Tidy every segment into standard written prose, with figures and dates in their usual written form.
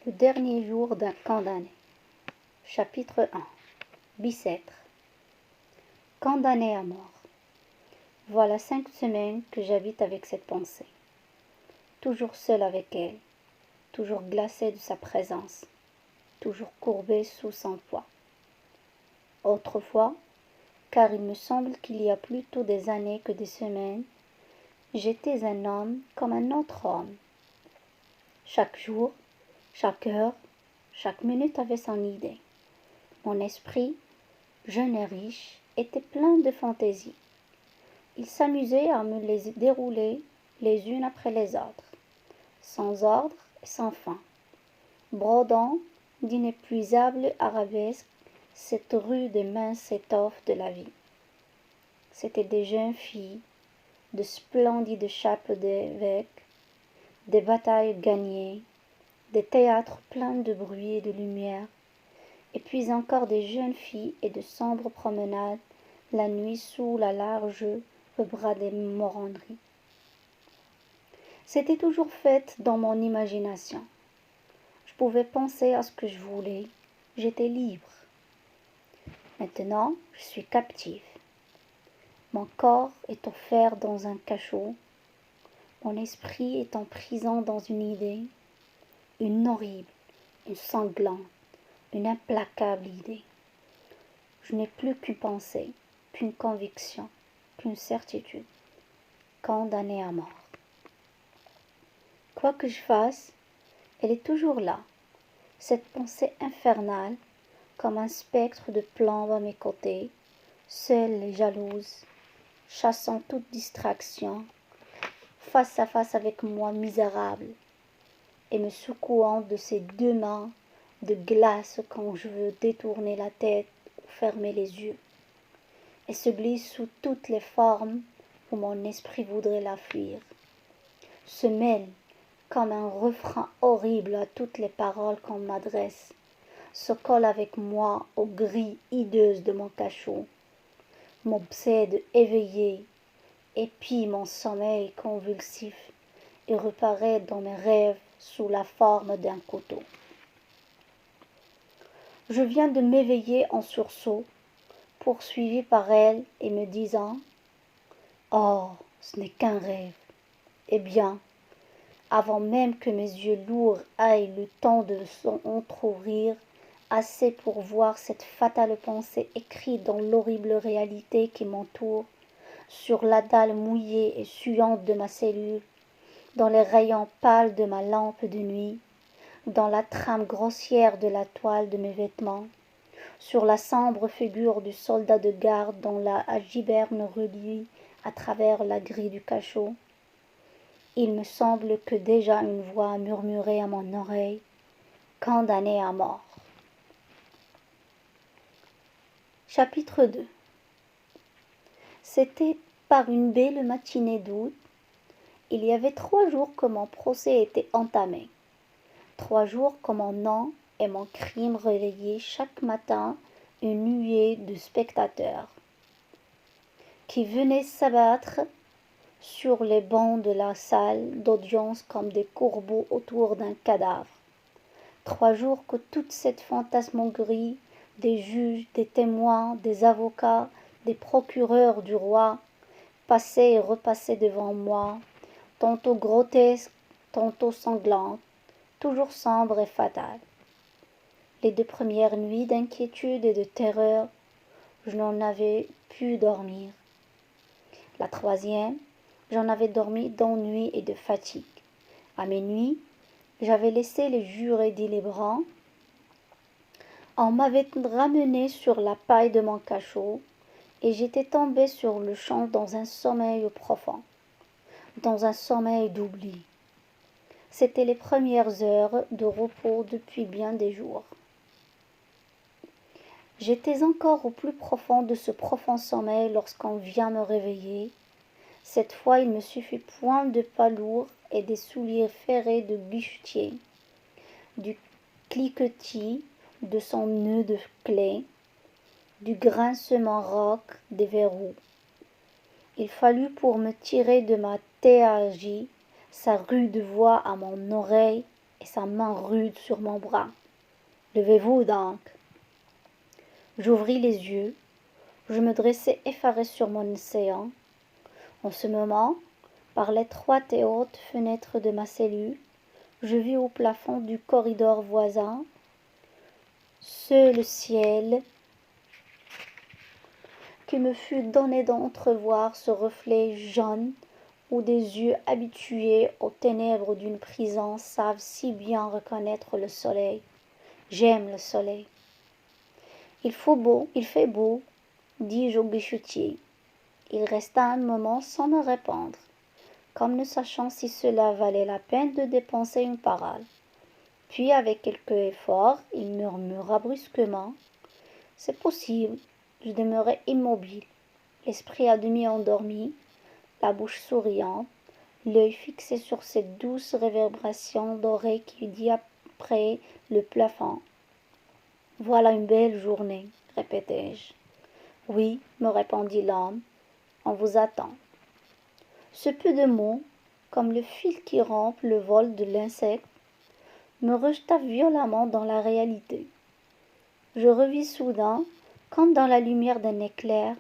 Le dernier jour d'un condamné. Chapitre 1. Bicêtre. Condamné à mort. Voilà 5 semaines que j'habite avec cette pensée. Toujours seul avec elle, toujours glacé de sa présence, toujours courbé sous son poids. Autrefois, car il me semble qu'il y a plutôt des années que des semaines, j'étais un homme comme un autre homme. Chaque jour, chaque heure, chaque minute avait son idée. Mon esprit, jeune et riche, était plein de fantaisie. Il s'amusait à me les dérouler les unes après les autres, sans ordre et sans fin, brodant d'inépuisables arabesques cette rude et mince étoffe de la vie. C'étaient des jeunes filles, de splendides chapes d'évêques, des batailles gagnées, des théâtres pleins de bruit et de lumière, et puis encore des jeunes filles et de sombres promenades la nuit sous la large bras des moranderies. C'était toujours fait dans mon imagination. Je pouvais penser à ce que je voulais, j'étais libre. Maintenant, je suis captive. Mon corps est offert dans un cachot, mon esprit est en prison dans une idée, une horrible, une sanglante, une implacable idée. Je n'ai plus qu'une pensée, qu'une conviction, qu'une certitude, condamnée à mort. Quoi que je fasse, elle est toujours là, cette pensée infernale, comme un spectre de plomb à mes côtés, seule et jalouse, chassant toute distraction, face à face avec moi misérable, et me secouant de ses 2 mains de glace quand je veux détourner la tête ou fermer les yeux, et se glisse sous toutes les formes où mon esprit voudrait la fuir, se mêle comme un refrain horrible à toutes les paroles qu'on m'adresse, se colle avec moi aux grilles hideuses de mon cachot, m'obsède éveillé, épie mon sommeil convulsif et reparaît dans mes rêves sous la forme d'un couteau. Je viens de m'éveiller en sursaut, poursuivi par elle et me disant « Oh, ce n'est qu'un rêve !» Eh bien, avant même que mes yeux lourds aient le temps de s'entr'ouvrir assez pour voir cette fatale pensée écrite dans l'horrible réalité qui m'entoure, sur la dalle mouillée et suante de ma cellule, dans les rayons pâles de ma lampe de nuit, dans la trame grossière de la toile de mes vêtements, sur la sombre figure du soldat de garde dont la giberne reluit à travers la grille du cachot. Il me semble que déjà une voix a murmuré à mon oreille, condamné à mort. Chapitre 2. C'était par une belle matinée d'août. Il y avait 3 jours que mon procès était entamé. 3 jours que mon nom et mon crime relayaient chaque matin une nuée de spectateurs qui venaient s'abattre sur les bancs de la salle d'audience comme des corbeaux autour d'un cadavre. 3 jours que toute cette fantasmagorie des juges, des témoins, des avocats, des procureurs du roi passait et repassait devant moi, tantôt grotesque, tantôt sanglante, toujours sombre et fatale. Les 2 premières nuits d'inquiétude et de terreur, je n'en avais pu dormir. La 3e, j'en avais dormi d'ennui et de fatigue. À minuit, j'avais laissé les jurés délibérants. On m'avait ramené sur la paille de mon cachot, et j'étais tombé sur le champ dans un sommeil profond, dans un sommeil d'oubli. C'étaient les premières heures de repos depuis bien des jours. J'étais encore au plus profond de ce profond sommeil lorsqu'on vient me réveiller. Cette fois, il me suffit point de pas lourds et des souliers ferrés de guichetier, du cliquetis de son nœud de clé, du grincement rauque des verrous. Il fallut pour me tirer de ma léthargie sa rude voix à mon oreille et sa main rude sur mon bras. Levez-vous donc. J'ouvris les yeux. Je me dressai effaré sur mon séant. En ce moment, par l'étroite et haute fenêtre de ma cellule, je vis au plafond du corridor voisin le ciel qui me fut donné d'entrevoir ce reflet jaune où des yeux habitués aux ténèbres d'une prison savent si bien reconnaître le soleil. J'aime le soleil. Il fait beau, dis-je au guichetier. Il resta un moment sans me répondre, comme ne sachant si cela valait la peine de dépenser une parole. Puis, avec quelque effort, il murmura brusquement: C'est possible. Je demeurai immobile, l'esprit à demi endormi, la bouche souriante, l'œil fixé sur cette douce réverbération dorée qui diaparait le plafond. Voilà une belle journée, répétai-je. Oui, me répondit l'homme, on vous attend. Ce peu de mots, comme le fil qui rompt le vol de l'insecte, me rejeta violemment dans la réalité. Je revis soudain, comme dans la lumière d'un éclair,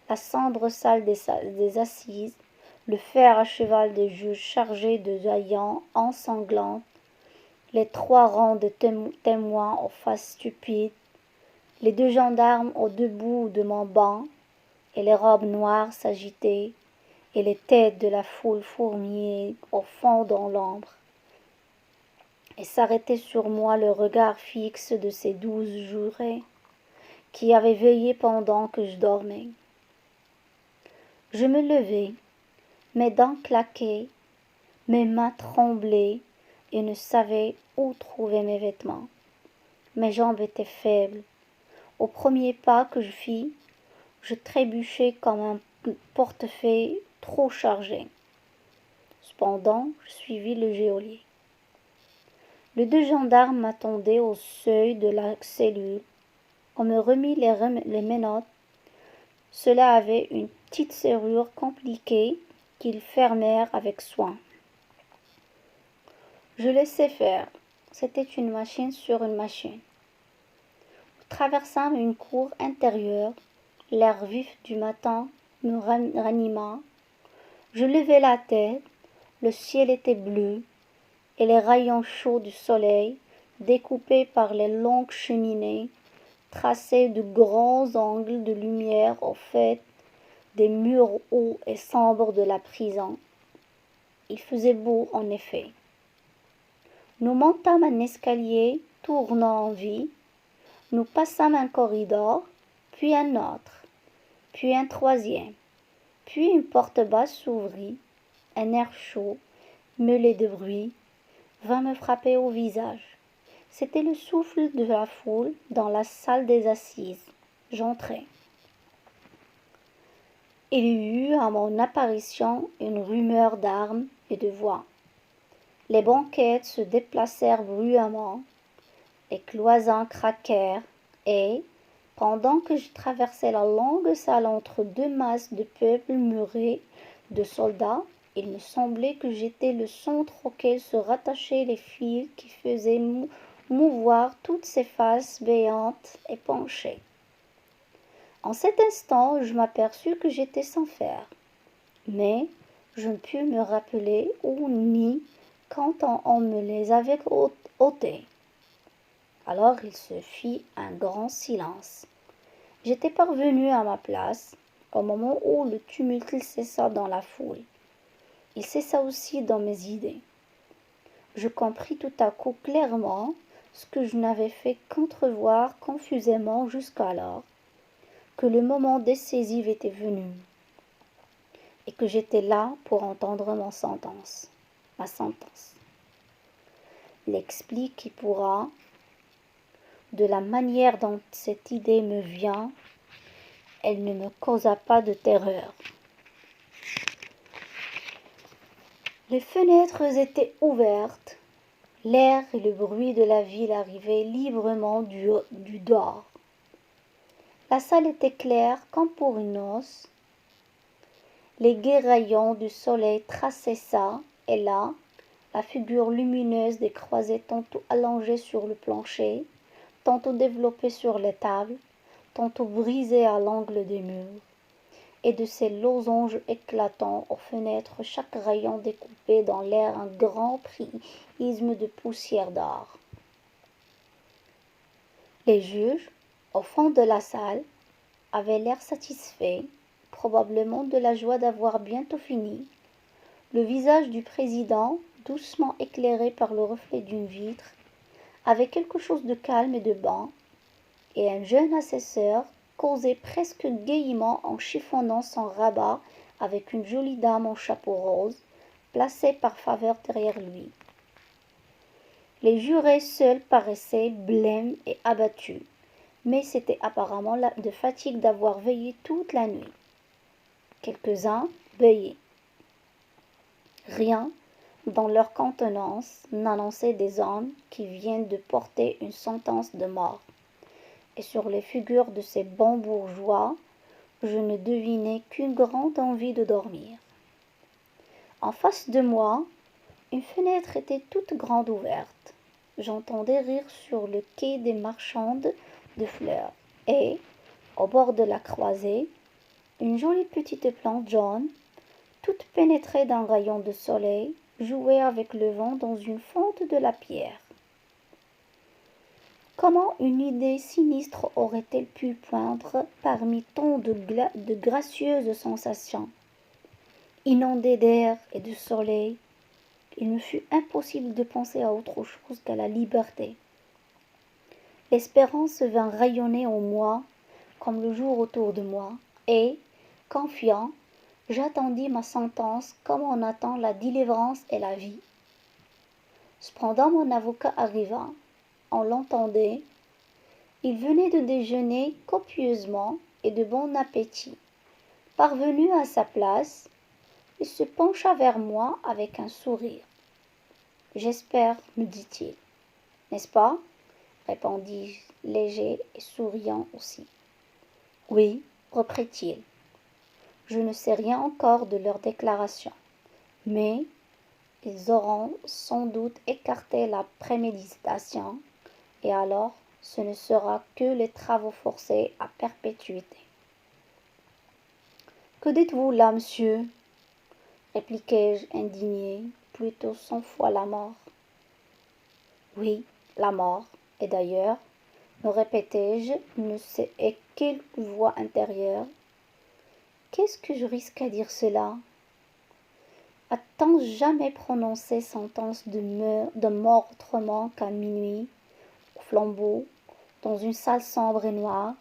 la sombre salle des assises, le fer à cheval des juges chargés de haillons ensanglantes, les 3 rangs de témoins aux faces stupides, les 2 gendarmes au debout de mon banc, et les robes noires s'agitaient, et les têtes de la foule fourmillaient au fond dans l'ombre. Et s'arrêtait sur moi le regard fixe de ces 12 jurés qui avaient veillé pendant que je dormais. Je me levai, mes dents claquaient, mes mains tremblaient et ne savais où trouver mes vêtements. Mes jambes étaient faibles. Au premier pas que je fis, je trébuchai comme un portefeuille trop chargé. Cependant, je suivis le geôlier. Les 2 gendarmes m'attendaient au seuil de la cellule. On me remit les menottes. Cela avait une petite serrure compliquée qu'ils fermèrent avec soin. Je laissai faire. C'était une machine sur une machine. Nous traversâmes une cour intérieure. L'air vif du matin me ranima. Je levai la tête. Le ciel était bleu, et les rayons chauds du soleil, découpés par les longues cheminées, traçaient de grands angles de lumière au fait des murs hauts et sombres de la prison. Il faisait beau, en effet. Nous montâmes un escalier tournant en V, nous passâmes un corridor, puis un autre, puis un troisième, puis une porte basse s'ouvrit, un air chaud, mêlé de bruit, vint me frapper au visage. C'était le souffle de la foule dans la salle des assises. J'entrai. Il y eut à mon apparition une rumeur d'armes et de voix. Les banquettes se déplacèrent bruyamment, les cloisons craquèrent, et, pendant que je traversais la longue salle entre 2 masses de peuple muré de soldats, il me semblait que j'étais le centre auquel se rattachaient les fils qui faisaient mouvoir toutes ces faces béantes et penchées. En cet instant, je m'aperçus que j'étais sans fer, mais je ne pus me rappeler où ni quand on me les avait ôtés. Alors il se fit un grand silence. J'étais parvenu à ma place au moment où le tumulte cessa dans la foule. Il cessa aussi dans mes idées. Je compris tout à coup clairement ce que je n'avais fait qu'entrevoir confusément jusqu'alors, que le moment décisif était venu, et que j'étais là pour entendre ma sentence. L'explique qui pourra, de la manière dont cette idée me vient, elle ne me causa pas de terreur. Les fenêtres étaient ouvertes, l'air et le bruit de la ville arrivaient librement du dehors. La salle était claire comme pour une noce. Les gais rayons du soleil traçaient ça et là la figure lumineuse des croisées tantôt allongée sur le plancher, tantôt développée sur les tables, tantôt brisée à l'angle des murs, et de ces losanges éclatants aux fenêtres, chaque rayon découpé dans l'air un grand prisme de poussière d'or. Les juges, au fond de la salle, avaient l'air satisfaits, probablement de la joie d'avoir bientôt fini. Le visage du président, doucement éclairé par le reflet d'une vitre, avait quelque chose de calme et de bon, et un jeune assesseur causait presque gaîment en chiffonnant son rabat avec une jolie dame en chapeau rose, placée par faveur derrière lui. Les jurés seuls paraissaient blêmes et abattus, mais c'était apparemment de fatigue d'avoir veillé toute la nuit. Quelques-uns beuillaient. Rien dans leur contenance n'annonçait des hommes qui viennent de porter une sentence de mort, et sur les figures de ces bons bourgeois, je ne devinais qu'une grande envie de dormir. En face de moi, une fenêtre était toute grande ouverte. J'entendais rire sur le quai des marchandes de fleurs, et, au bord de la croisée, une jolie petite plante jaune, toute pénétrée d'un rayon de soleil, jouait avec le vent dans une fente de la pierre. Comment une idée sinistre aurait-elle pu poindre parmi tant de gracieuses sensations? Inondé d'air et de soleil, il me fut impossible de penser à autre chose qu'à la liberté. L'espérance vint rayonner en moi comme le jour autour de moi, et, confiant, j'attendis ma sentence comme on attend la délivrance et la vie. Cependant mon avocat arriva, on l'entendait, il venait de déjeuner copieusement et de bon appétit. Parvenu à sa place, il se pencha vers moi avec un sourire. J'espère, me dit-il. N'est-ce pas? Répondis-je, léger et souriant aussi. Oui, reprit-il. Je ne sais rien encore de leur déclaration, mais ils auront sans doute écarté la préméditation, et alors ce ne sera que les travaux forcés à perpétuité. Que dites-vous là, monsieur? Répliquai-je indigné, plutôt 100 fois la mort. Oui, la mort, et d'ailleurs, me répétai-je, ne sais quelle voix intérieure. Qu'est-ce que je risque à dire cela? A-t-on jamais prononcé sentence de mort autrement qu'à minuit, au flambeau, dans une salle sombre et noire,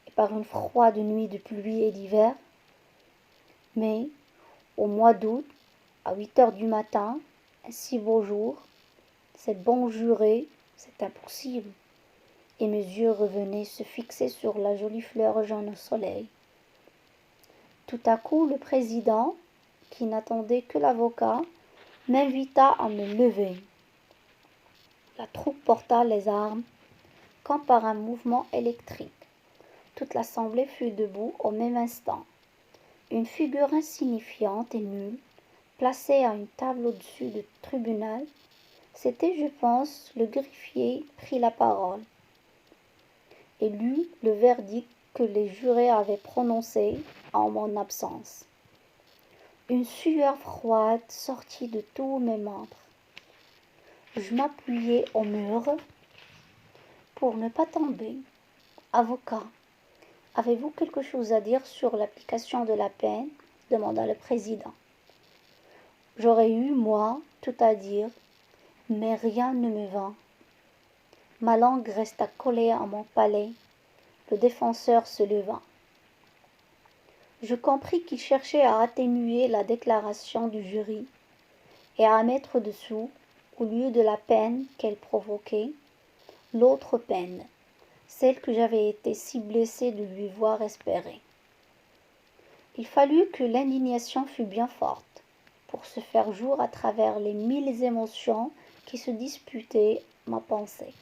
et par une froide nuit de pluie et d'hiver? Mais, au mois d'août, à 8 heures du matin, un si beau jour, c'est bon juré, c'est impossible. Et mes yeux revenaient se fixer sur la jolie fleur jaune au soleil. Tout à coup, le président, qui n'attendait que l'avocat, m'invita à me lever. La troupe porta les armes, comme par un mouvement électrique. Toute l'assemblée fut debout au même instant. Une figure insignifiante et nulle, placée à une table au-dessus du tribunal, c'était, je pense, le greffier, prit la parole et lut le verdict que les jurés avaient prononcé en mon absence. Une sueur froide sortit de tous mes membres. Je m'appuyai au mur pour ne pas tomber. Avocat, avez-vous quelque chose à dire sur l'application de la peine? Demanda le président. J'aurais eu, moi, tout à dire, mais rien ne me vint. Ma langue resta collée à mon palais. Le défenseur se leva. Je compris qu'il cherchait à atténuer la déclaration du jury et à mettre dessous, au lieu de la peine qu'elle provoquait, l'autre peine, celle que j'avais été si blessé de lui voir espérer. Il fallut que l'indignation fût bien forte pour se faire jour à travers les 1000 émotions qui se disputaient ma pensée.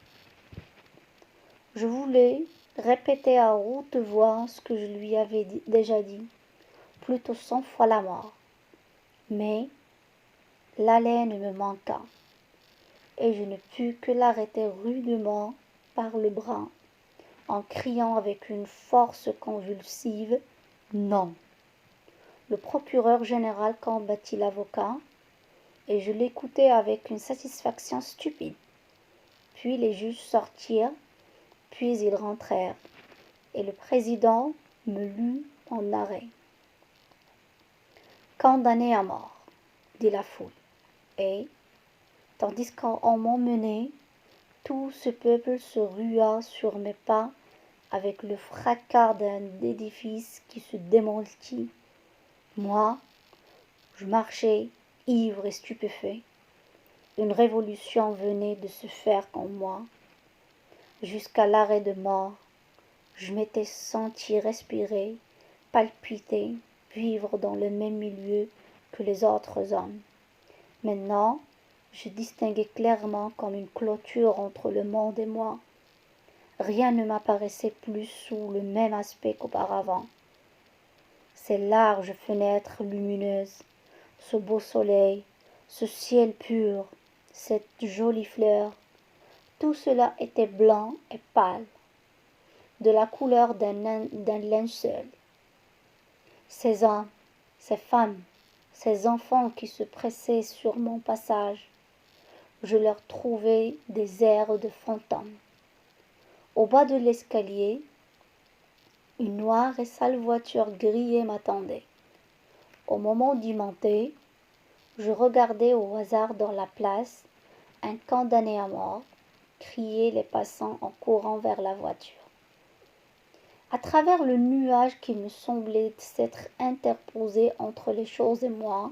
Je voulais répéter à haute voix ce que je lui avais déjà dit, plutôt 100 fois la mort. Mais l'haleine me manqua. et je ne pus que l'arrêter rudement par le bras, en criant avec une force convulsive « Non !» Le procureur général combattit l'avocat, et je l'écoutai avec une satisfaction stupide. Puis les juges sortirent, puis ils rentrèrent, et le président me lut en arrêt. Condamné à mort, dit la foule, et, tandis qu'on m'emmenait, tout ce peuple se rua sur mes pas avec le fracas d'un édifice qui se démentit. Moi, je marchais, ivre et stupéfait. Une révolution venait de se faire en moi. Jusqu'à l'arrêt de mort, je m'étais senti respirer, palpiter, vivre dans le même milieu que les autres hommes. Maintenant, je distinguais clairement comme une clôture entre le monde et moi. Rien ne m'apparaissait plus sous le même aspect qu'auparavant. Ces larges fenêtres lumineuses, ce beau soleil, ce ciel pur, cette jolie fleur, tout cela était blanc et pâle, de la couleur d'un linceul. Ces hommes, ces femmes, ces enfants qui se pressaient sur mon passage, je leur trouvais des airs de fantômes. Au bas de l'escalier, une noire et sale voiture grillée m'attendait. Au moment d'y monter, je regardais au hasard dans la place un condamné à mort, crier les passants en courant vers la voiture. À travers le nuage qui me semblait s'être interposé entre les choses et moi,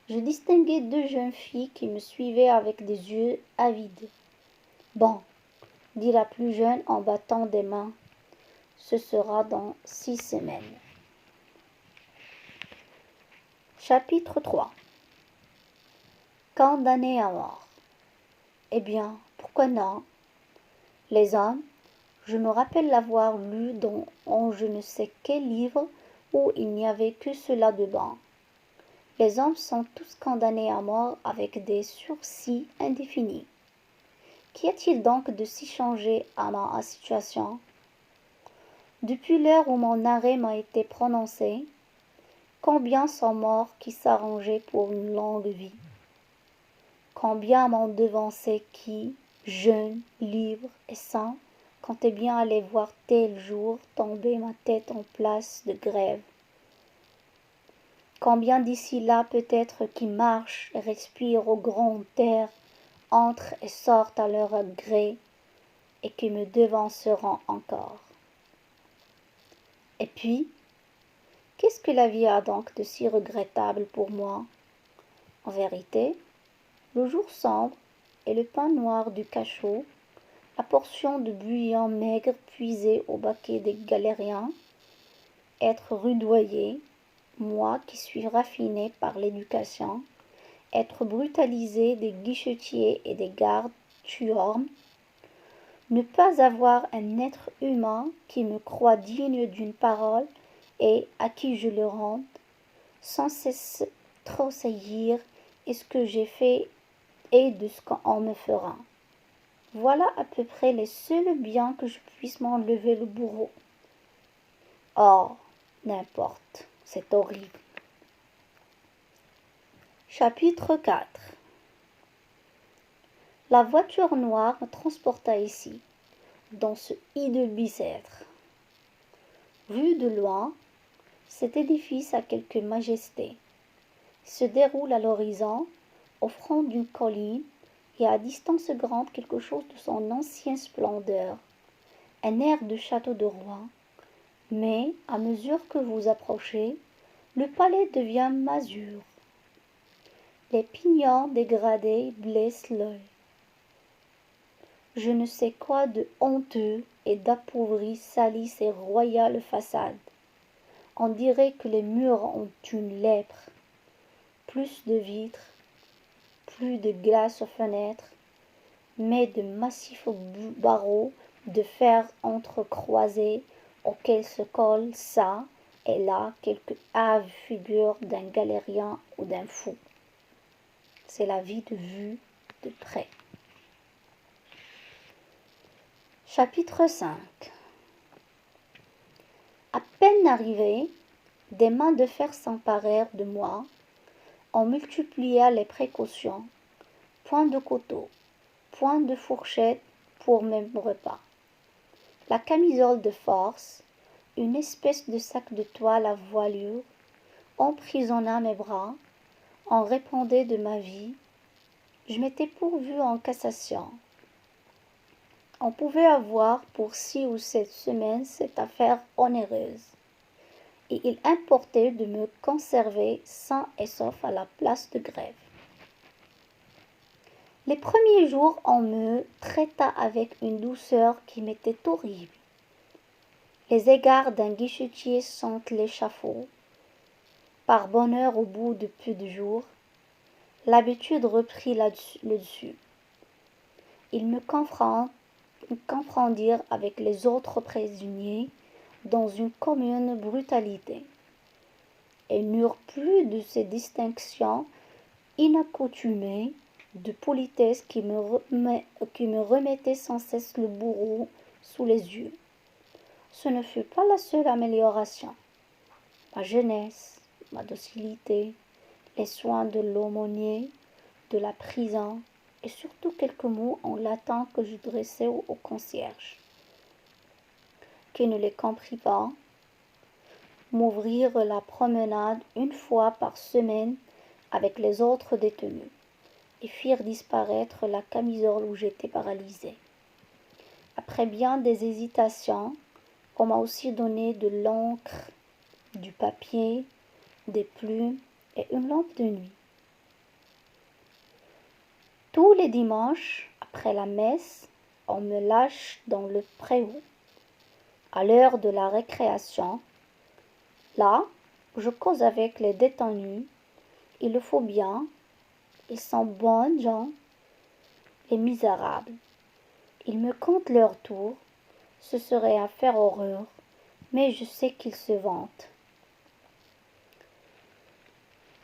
je distinguai deux jeunes filles qui me suivaient avec des yeux avides. « Bon, » dit la plus jeune en battant des mains, « ce sera dans 6 semaines. » Chapitre 3. Condamné à mort. Eh bien, pourquoi non? Les hommes, je me rappelle l'avoir lu dans je ne sais quel livre où il n'y avait que cela dedans. Les hommes sont tous condamnés à mort avec des sursis indéfinis. Qu'y a-t-il donc de si changé à ma situation? Depuis l'heure où mon arrêt m'a été prononcé, combien sont morts qui s'arrangeaient pour une longue vie? Combien m'ont devancé qui, jeunes, libres et sains, comptaient bien aller voir tel jour tomber ma tête en place de grève? Combien d'ici là peut-être qui marchent et respirent au grand air, entrent et sortent à leur gré, et qui me devanceront encore. Et puis, qu'est-ce que la vie a donc de si regrettable pour moi? En vérité, le jour sombre et le pain noir du cachot, la portion de bouillon maigre puisée au baquet des galériens, être rudoyé, moi qui suis raffiné par l'éducation, être brutalisé des guichetiers et des gardes tuormes, ne pas avoir un être humain qui me croit digne d'une parole et à qui je le rende, sans cesse tressaillir est ce que j'ai fait et de ce qu'on me fera. Voilà à peu près les seuls biens que je puisse m'enlever le bourreau. Or, n'importe, c'est horrible. Chapitre 4. La voiture noire me transporta ici, dans ce hideux bicêtre. Vu de loin, cet édifice a quelque majesté. Il se déroule à l'horizon, au front d'une colline, et à distance grande quelque chose de son ancienne splendeur, un air de château de roi. Mais, à mesure que vous approchez, le palais devient masure. Les pignons dégradés blessent l'œil. Je ne sais quoi de honteux et d'appauvri salit ces royales façades. On dirait que les murs ont une lèpre. Plus de vitres, plus de glace aux fenêtres, mais de massifs barreaux de fer entrecroisés auxquels se colle çà et là quelque hâve figure d'un galérien ou d'un fou. C'est la vie de vue de près. Chapitre 5. À peine arrivé, des mains de fer s'emparèrent de moi. On multiplia les précautions. Point de couteau, point de fourchette pour mes repas. La camisole de force, une espèce de sac de toile à voilure, emprisonna mes bras. On répondait de ma vie. Je m'étais pourvue en cassation. On pouvait avoir pour 6 ou 7 semaines cette affaire onéreuse. Et il importait de me conserver sain et sauf à la place de grève. Les premiers jours, on me traita avec une douceur qui m'était horrible. Les égards d'un guichetier sentent l'échafaud. Par bonheur, au bout de peu de jours, l'habitude reprit le dessus. Ils me confondirent avec les autres prisonniers dans une commune brutalité, et n'eurent plus de ces distinctions inaccoutumées de politesse qui me remettaient sans cesse le bourreau sous les yeux. Ce ne fut pas la seule amélioration. Ma jeunesse, ma docilité, les soins de l'aumônier, de la prison, et surtout quelques mots en latin que je dressais au concierge, qui ne les comprit pas, m'ouvrirent la promenade une fois par semaine avec les autres détenus, et firent disparaître la camisole où j'étais paralysée. Après bien des hésitations, on m'a aussi donné de l'encre, du papier, des plumes et une lampe de nuit. Tous les dimanches, après la messe, on me lâche dans le préau. À l'heure de la récréation, là, je cause avec les détenus. Il le faut bien, ils sont bons gens, les misérables. Ils me comptent leur tour, ce serait à faire horreur, mais je sais qu'ils se vantent.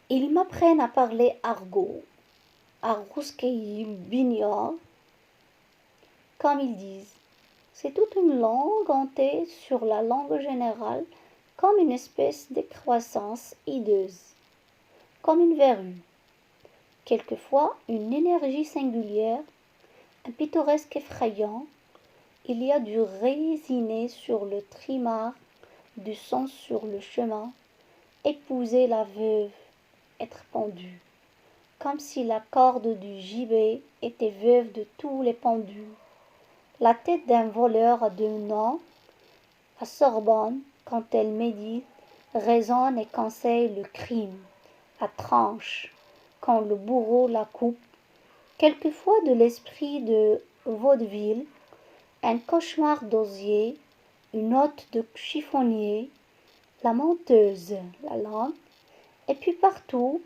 Ils m'apprennent à parler argot, arrouskei bignor, comme ils disent. C'est toute une langue hantée sur la langue générale, comme une espèce d'excroissance hideuse, comme une verrue. Quelquefois, une énergie singulière, un pittoresque effrayant. Il y a du résiné sur le trimar, du sang sur le chemin. Épouser la veuve, être pendu, comme si la corde du gibet était veuve de tous les pendus. La tête d'un voleur a 2 noms. La Sorbonne, quand elle médite, raisonne et conseille le crime. La tranche, quand le bourreau la coupe. Quelquefois de l'esprit de vaudeville, un cauchemar d'osier, une hôte de chiffonnier, la menteuse, la langue, et puis partout,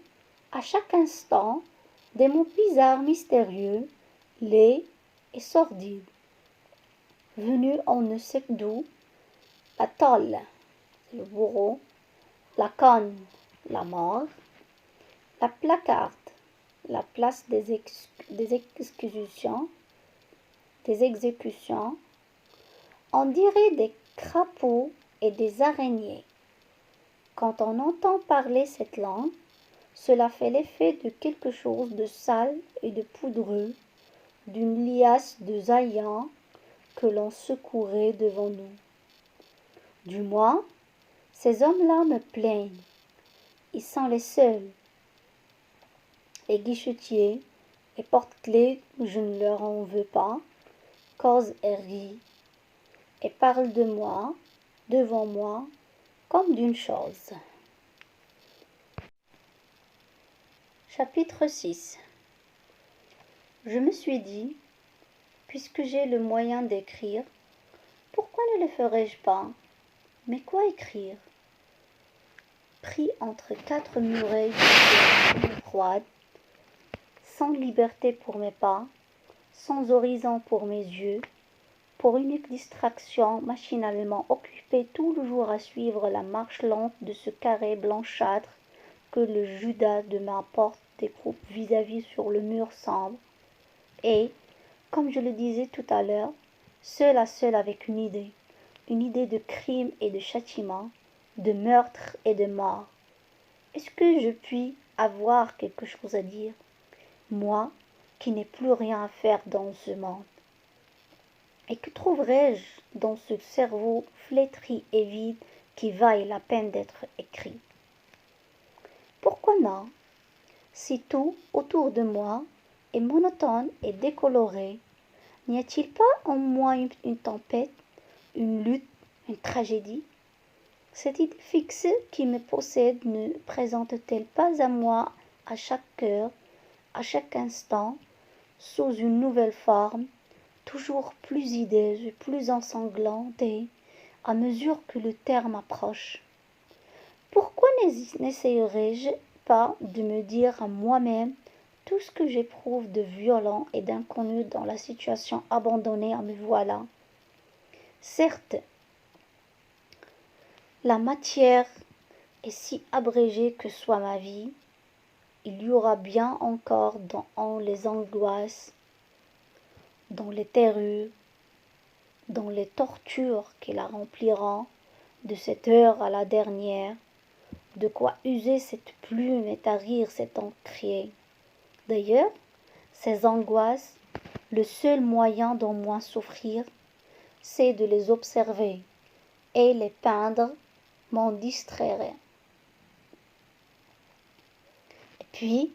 à chaque instant, des mots bizarres, mystérieux, laids et sordides. Venus on ne sait d'où, la tôle, le bourreau, la conne, la mort, la placarde, la place des exécutions, on dirait des crapauds et des araignées. Quand on entend parler cette langue, cela fait l'effet de quelque chose de sale et de poudreux, d'une liasse de saillants que l'on secouerait devant nous. Du moins, ces hommes-là me plaignent. Ils sont les seuls. Les guichetiers, les porte-clés, je ne leur en veux pas, causent et rient, et parlent de moi, devant moi, comme d'une chose. Chapitre 6. Je me suis dit, puisque j'ai le moyen d'écrire, pourquoi ne le ferais-je pas? Mais quoi écrire? Pris entre 4 murailles froides, sans liberté pour mes pas, sans horizon pour mes yeux, pour unique distraction, machinalement occupé tout le jour à suivre la marche lente de ce carré blanchâtre que le Judas de ma porte découpe vis-à-vis sur le mur sombre, et, comme je le disais tout à l'heure, seul à seul avec une idée de crime et de châtiment, de meurtre et de mort. Est-ce que je puis avoir quelque chose à dire, moi qui n'ai plus rien à faire dans ce monde? Et que trouverais-je dans ce cerveau flétri et vide qui vaille la peine d'être écrit? Pourquoi non? Si tout autour de moi est monotone et décoloré, n'y a-t-il pas en moi une tempête, une lutte, une tragédie? Cette idée fixe qui me possède ne présente-t-elle pas à moi à chaque heure, à chaque instant, sous une nouvelle forme, toujours plus hideuse et plus ensanglantée à mesure que le terme approche? Pourquoi n'essayerais-je pas de me dire à moi-même tout ce que j'éprouve de violent et d'inconnu dans la situation abandonnée à me voilà? Certes, la matière est si abrégée que soit ma vie, il y aura bien encore dans les angoisses, dans les terreurs, dans les tortures qui la rempliront, de cette heure à la dernière, de quoi user cette plume et tarir cet encrier. D'ailleurs, ces angoisses, le seul moyen d'en moins souffrir, c'est de les observer, et les peindre m'en distrairait. Et puis,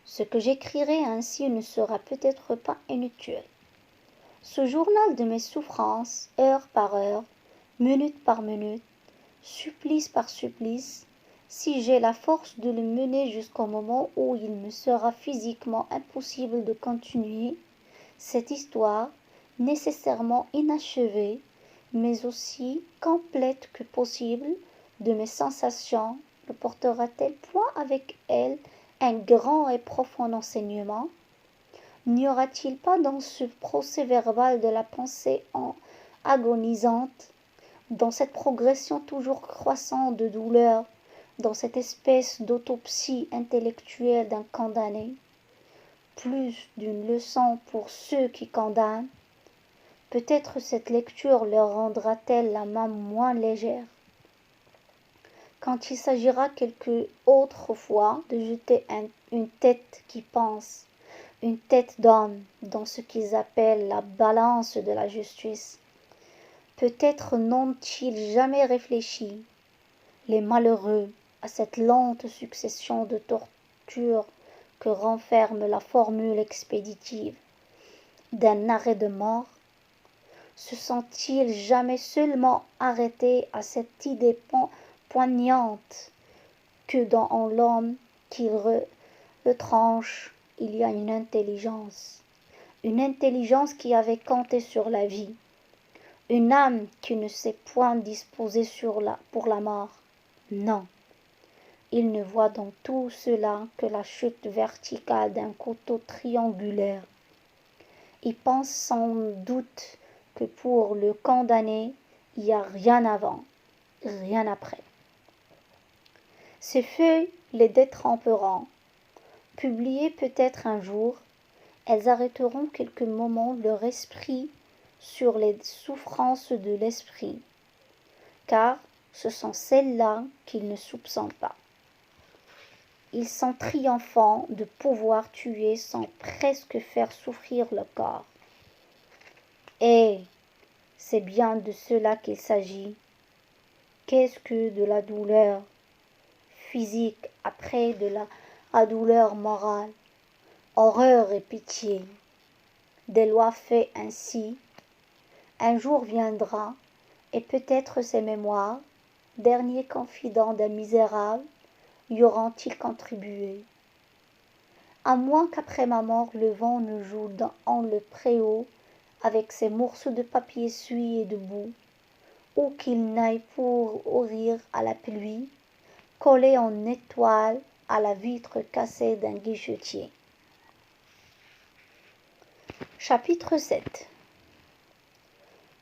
ce que j'écrirai ainsi ne sera peut-être pas inutile. Ce journal de mes souffrances, heure par heure, minute par minute, supplice par supplice, si j'ai la force de le mener jusqu'au moment où il me sera physiquement impossible de continuer, cette histoire, nécessairement inachevée, mais aussi complète que possible, de mes sensations, ne portera-t-elle point avec elle un grand et profond enseignement? N'y aura-t-il pas dans ce procès-verbal de la pensée agonisante, dans cette progression toujours croissante de douleur, dans cette espèce d'autopsie intellectuelle d'un condamné, plus d'une leçon pour ceux qui condamnent? Peut-être cette lecture leur rendra-t-elle la main moins légère, quand il s'agira quelque autre fois de jeter une tête qui pense, une tête d'homme dans ce qu'ils appellent la balance de la justice. Peut-être n'ont-ils jamais réfléchi, les malheureux, à cette lente succession de tortures que renferme la formule expéditive d'un arrêt de mort? Se sont-ils jamais seulement arrêtés à cette idée poignante que dans l'homme qui retranche il y a une intelligence qui avait compté sur la vie, une âme qui ne s'est point disposée pour la mort? Non, il ne voit dans tout cela que la chute verticale d'un couteau triangulaire. Il pense sans doute que pour le condamné, il n'y a rien avant, rien après. Ces feuilles les détremperont. Publiées peut-être un jour, elles arrêteront quelques moments leur esprit sur les souffrances de l'esprit, car ce sont celles-là qu'ils ne soupçonnent pas. Ils sont triomphants de pouvoir tuer sans presque faire souffrir le corps. Et c'est bien de cela qu'il s'agit. Qu'est-ce que de la douleur physique après de la douleur morale? Horreur et pitié. Des lois faites ainsi, un jour viendra, et peut-être ces mémoires, derniers confidents d'un misérable, y auront-ils contribué? À moins qu'après ma mort le vent ne joue dans le préau avec ses morceaux de papier essuyés de boue, ou qu'il n'aille pour rire à la pluie, collé en étoile à la vitre cassée d'un guichetier. Chapitre 7.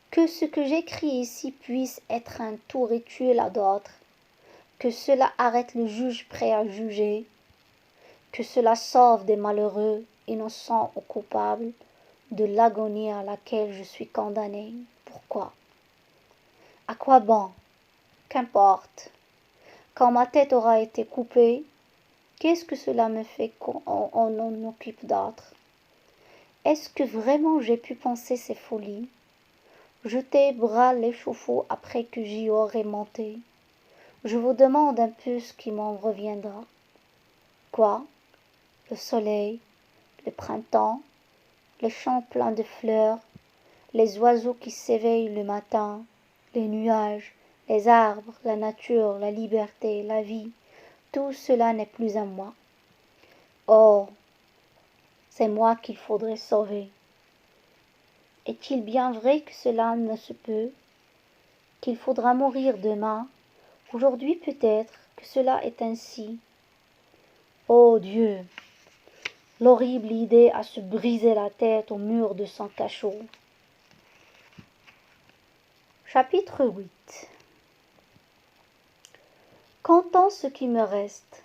Que ce que j'écris ici puisse être un tout rituel à d'autres, que cela arrête le juge prêt à juger, que cela sauve des malheureux, innocents ou coupables, de l'agonie à laquelle je suis condamnée. Pourquoi? À quoi bon? Qu'importe. Quand ma tête aura été coupée, qu'est-ce que cela me fait qu'on en occupe d'autres? Est-ce que vraiment j'ai pu penser ces folies? Jeter bras l'échauffour après que j'y aurai monté. Je vous demande un peu ce qui m'en reviendra. Quoi? Le soleil, le printemps, les champs pleins de fleurs, les oiseaux qui s'éveillent le matin, les nuages, les arbres, la nature, la liberté, la vie, tout cela n'est plus à moi. Oh, c'est moi qu'il faudrait sauver. Est-il bien vrai que cela ne se peut, qu'il faudra mourir demain, aujourd'hui peut-être que cela est ainsi? Oh Dieu, l'horrible idée à se briser la tête au mur de son cachot. Chapitre 8. Comptons ce qui me reste.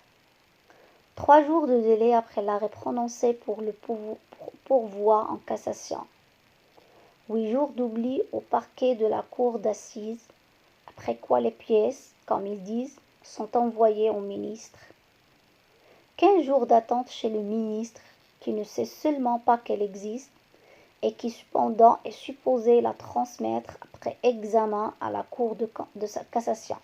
3 jours de délai après l'arrêt prononcé pour le pourvoi en cassation. 8 jours d'oubli au parquet de la cour d'assises, après quoi les pièces, comme ils disent, sont envoyées au ministre. 15 jours d'attente chez le ministre, qui ne sait seulement pas qu'elle existe, et qui cependant est supposé la transmettre après examen à la cour de sa cassation.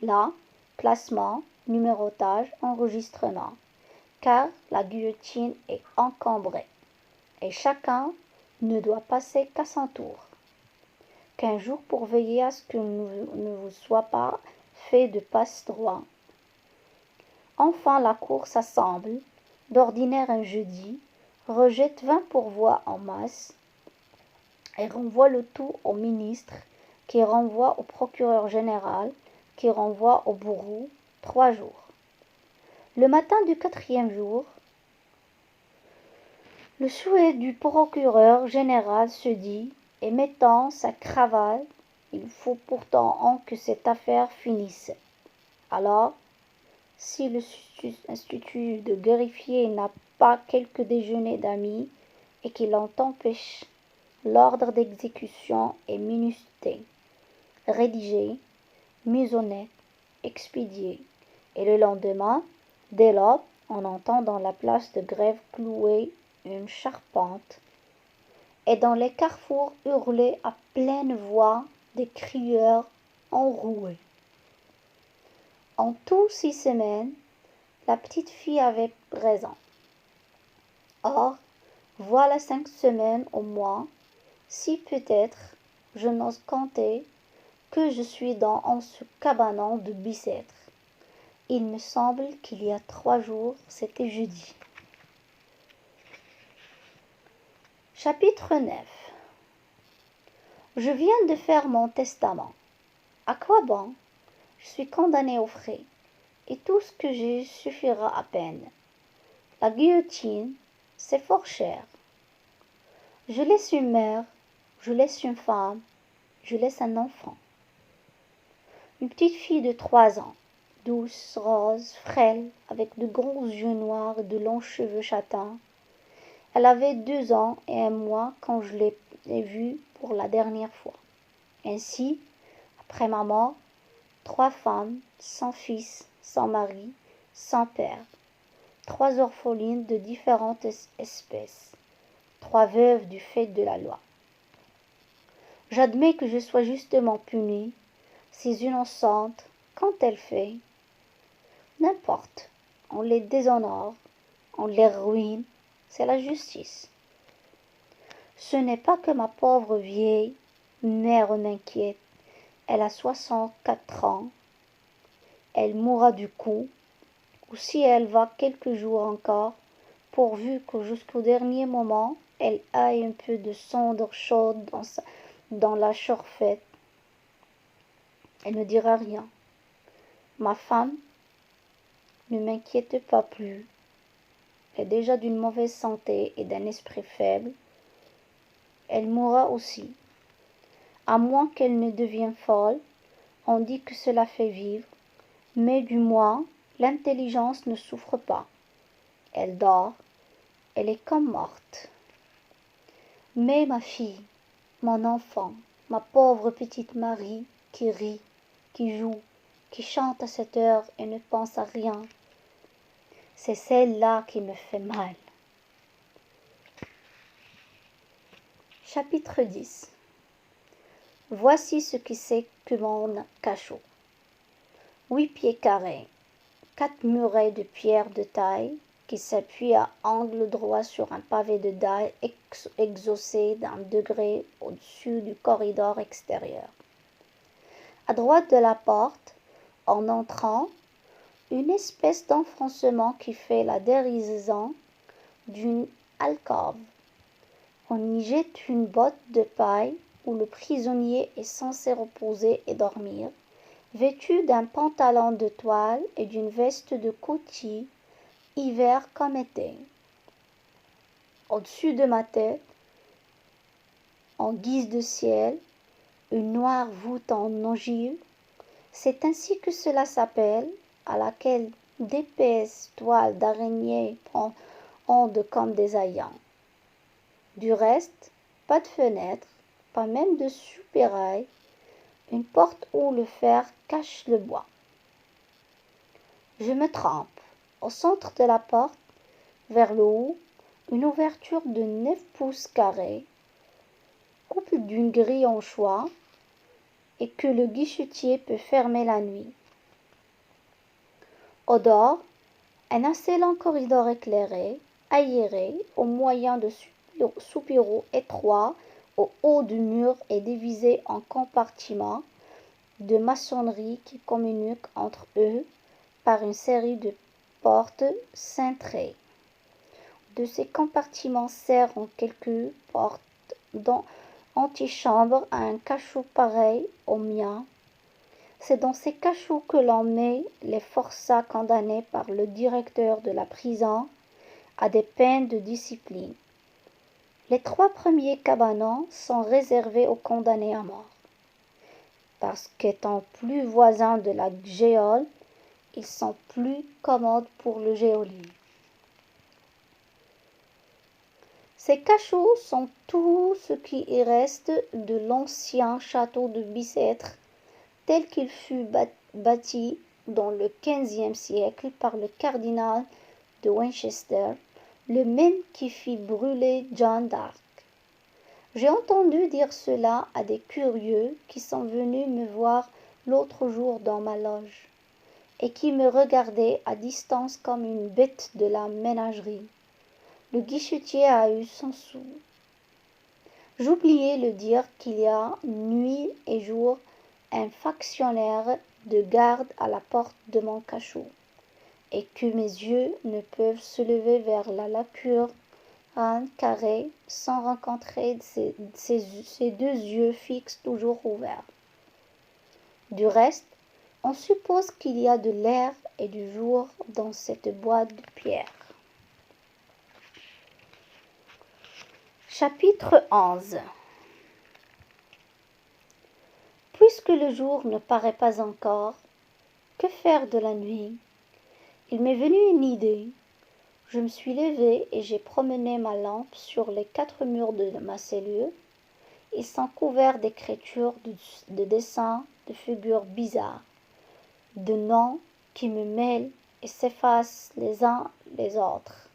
Là, classement, numérotage, enregistrement, car la guillotine est encombrée, et chacun ne doit passer qu'à son tour. 15 jours pour veiller à ce que ne vous soit pas fait de passe-droit. Enfin la cour s'assemble, d'ordinaire un jeudi, rejette 20 pourvois en masse, et renvoie le tout au ministre, qui renvoie au procureur général, qui renvoie au bourreau, 3 jours. Le matin du 4e jour, le souhait du procureur général se dit, et mettant sa cravate, il faut pourtant que cette affaire finisse. Alors, si le institut de greffier n'a pas quelque déjeuner d'amis et qu'il en empêche, l'ordre d'exécution est minuté, rédigé, mis au net, expédié, et le lendemain, dès l'aube, on entend dans la place de Grève clouer une charpente, et dans les carrefours hurler à pleine voix des crieurs enroués. En tout 6 semaines, la petite fille avait raison. Or, voilà 5 semaines au moins, si peut-être je n'ose compter que je suis en ce cabanon de Bicêtre. Il me semble qu'il y a 3 jours, c'était jeudi. Chapitre 9. Je viens de faire mon testament. À quoi bon? Je suis condamné aux frais, et tout ce que j'ai suffira à peine. La guillotine, c'est fort cher. Je laisse une mère, je laisse une femme, je laisse un enfant. Une petite fille de 3 ans, douce, rose, frêle, avec de gros yeux noirs et de longs cheveux châtains. Elle avait 2 ans et 1 mois quand je l'ai vue pour la dernière fois. Ainsi, après ma mort, 3 femmes, sans fils, sans mari, sans père, 3 orphelines de différentes espèces, 3 veuves du fait de la loi. J'admets que je sois justement punie, ces innocentes, quand elles fait. N'importe, on les déshonore, on les ruine, c'est la justice. Ce n'est pas que ma pauvre vieille mère m'inquiète, elle a 64 ans, elle mourra du coup, ou si elle va quelques jours encore, pourvu que jusqu'au dernier moment, elle aille un peu de cendre chaude dans la chauffette. Elle ne dira rien. Ma femme ne m'inquiète pas plus. Elle est déjà d'une mauvaise santé et d'un esprit faible. Elle mourra aussi. À moins qu'elle ne devienne folle, on dit que cela fait vivre, mais du moins l'intelligence ne souffre pas. Elle dort, elle est comme morte. Mais ma fille, mon enfant, ma pauvre petite Marie, qui rit, qui joue, qui chante à cette heure et ne pense à rien, c'est celle-là qui me fait mal. Chapitre 10. Voici ce que c'est que mon cachot. 8 pieds carrés, 4 murets de pierre de taille qui s'appuient à angle droit sur un pavé de dalle exhaussé d'un degré au-dessus du corridor extérieur. À droite de la porte, en entrant, une espèce d'enfoncement qui fait la dérision d'une alcôve. On y jette une botte de paille où le prisonnier est censé reposer et dormir, vêtu d'un pantalon de toile et d'une veste de coquille, hiver comme été. Au-dessus de ma tête, en guise de ciel, une noire voûte en ogive, c'est ainsi que cela s'appelle, à laquelle d'épaisses toiles d'araignée ondent comme des haillons. Du reste, pas de fenêtre, pas même de soupirail, une porte où le fer cache le bois. Je me trempe. Au centre de la porte, vers le haut, une ouverture de 9 pouces carrés, couple d'une grille en choix, et que le guichetier peut fermer la nuit. Au dehors, un assez long corridor éclairé, aéré, au moyen de soupiraux étroits au haut du mur et divisé en compartiments de maçonnerie qui communiquent entre eux par une série de portes cintrées. De ces compartiments servent en quelques portes d'antichambre à un cachot pareil au mien. C'est dans ces cachots que l'on met les forçats condamnés par le directeur de la prison à des peines de discipline. Les 3 premiers cabanons sont réservés aux condamnés à mort, parce qu'étant plus voisins de la geôle, ils sont plus commodes pour le geôlier. Ces cachots sont tout ce qui y reste de l'ancien château de Bicêtre, tel qu'il fut bâti dans le XVe siècle par le cardinal de Winchester, le même qui fit brûler Jeanne d'Arc. J'ai entendu dire cela à des curieux qui sont venus me voir l'autre jour dans ma loge, et qui me regardaient à distance comme une bête de la ménagerie. Le guichetier a eu 100 sous. J'oubliais de dire qu'il y a nuit et jour un factionnaire de garde à la porte de mon cachot, et que mes yeux ne peuvent se lever vers la lacune carrée sans rencontrer ces 2 yeux fixes toujours ouverts. Du reste, on suppose qu'il y a de l'air et du jour dans cette boîte de pierre. Chapitre 11. Puisque le jour ne paraît pas encore, que faire de la nuit? Il m'est venu une idée. Je me suis levée et j'ai promené ma lampe sur les 4 murs de ma cellule. Ils sont couverts d'écritures, de dessins, de figures bizarres, de noms qui me mêlent et s'effacent les uns les autres.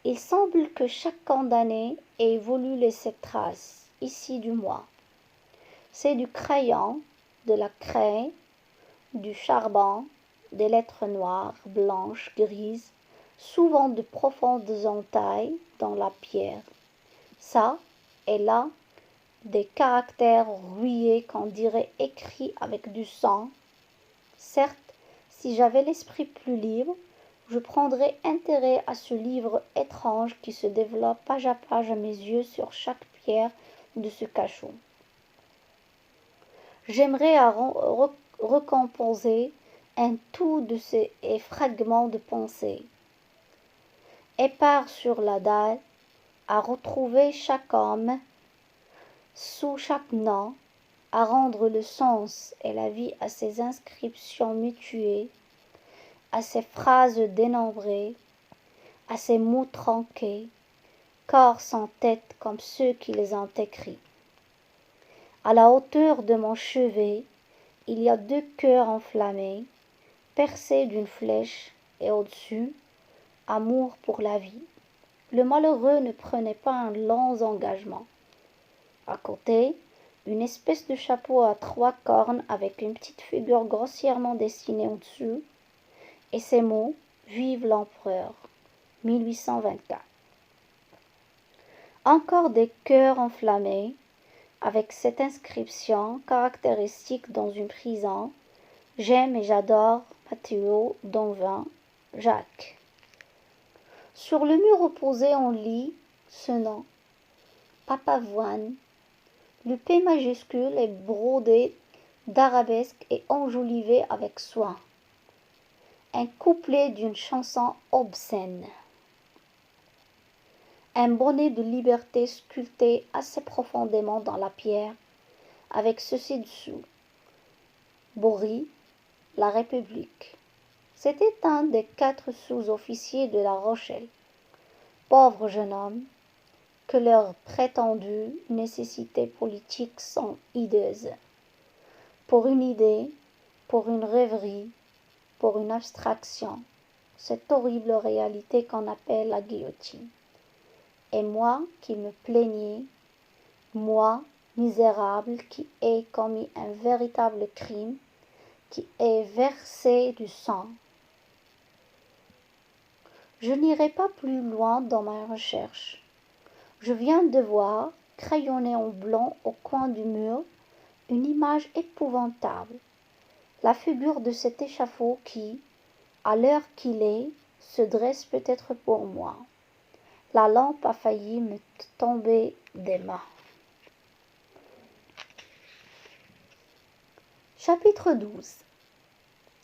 Il semble que chaque condamné ait voulu laisser trace, ici du moi. C'est du crayon, de la craie, du charbon, des lettres noires, blanches, grises, souvent de profondes entailles dans la pierre. Ça et là, des caractères rouillés qu'on dirait écrits avec du sang. Certes, si j'avais l'esprit plus libre, je prendrais intérêt à ce livre étrange qui se développe page à page à mes yeux sur chaque pierre de ce cachot. J'aimerais recomposer un tout de ces fragments de pensée, épars sur la dalle, à retrouver chaque homme sous chaque nom, à rendre le sens et la vie à ces inscriptions mutuées, à ces phrases dénombrées, à ces mots tronqués, corps sans tête comme ceux qui les ont écrits. À la hauteur de mon chevet, il y a 2 cœurs enflammés, percés d'une flèche, et au-dessus, amour pour la vie. Le malheureux ne prenait pas un long engagement. À côté, une espèce de chapeau à 3 cornes avec une petite figure grossièrement dessinée au-dessus, et ces mots Vive l'empereur, 1824. Encore des cœurs enflammés, avec cette inscription caractéristique dans une prison J'aime et j'adore Mathéo, Danvin, Jacques. Sur le mur opposé, on lit ce nom, Papavoine. Le P majuscule est brodé d'arabesques et enjolivé avec soin. Un couplet d'une chanson obscène. Un bonnet de liberté sculpté assez profondément dans la pierre, avec ceci dessous. Bory, la République. C'était un des 4 sous-officiers de La Rochelle. Pauvres jeunes hommes, que leurs prétendues nécessités politiques sont hideuses. Pour une idée, pour une rêverie, pour une abstraction, cette horrible réalité qu'on appelle la guillotine. Et moi qui me plaignais, moi, misérable, qui ai commis un véritable crime, qui ai versé du sang. Je n'irai pas plus loin dans ma recherche. Je viens de voir, crayonnée en blanc au coin du mur, une image épouvantable. La figure de cet échafaud qui, à l'heure qu'il est, se dresse peut-être pour moi. La lampe a failli me tomber des mains. Chapitre 12.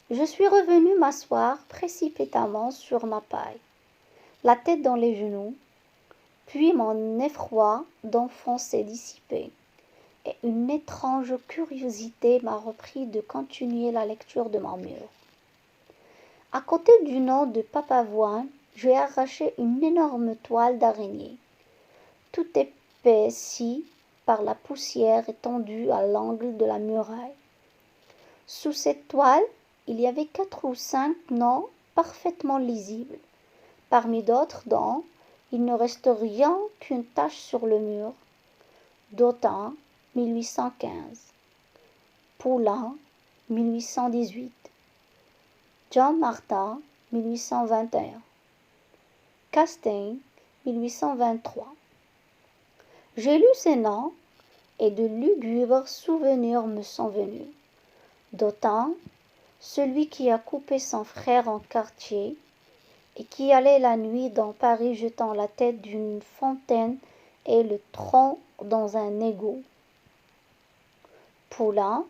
Je suis revenu m'asseoir précipitamment sur ma paille, la tête dans les genoux, puis mon effroi d'enfant s'est dissipé, et une étrange curiosité m'a repris de continuer la lecture de mon mur. À côté du nom de Papavoine, j'ai arraché une énorme toile d'araignée, tout épaissie par la poussière étendue à l'angle de la muraille. Sous cette toile, il y avait 4 ou 5 noms parfaitement lisibles, parmi d'autres dont il ne reste rien qu'une tache sur le mur. Dautin, 1815. Poulain, 1818. John Martin, 1821. Castaing, 1823. J'ai lu ces noms et de lugubres souvenirs me sont venus. Dautin, celui qui a coupé son frère en quartier et qui allait la nuit dans Paris jetant la tête d'une fontaine et le tronc dans un égout. Poulain,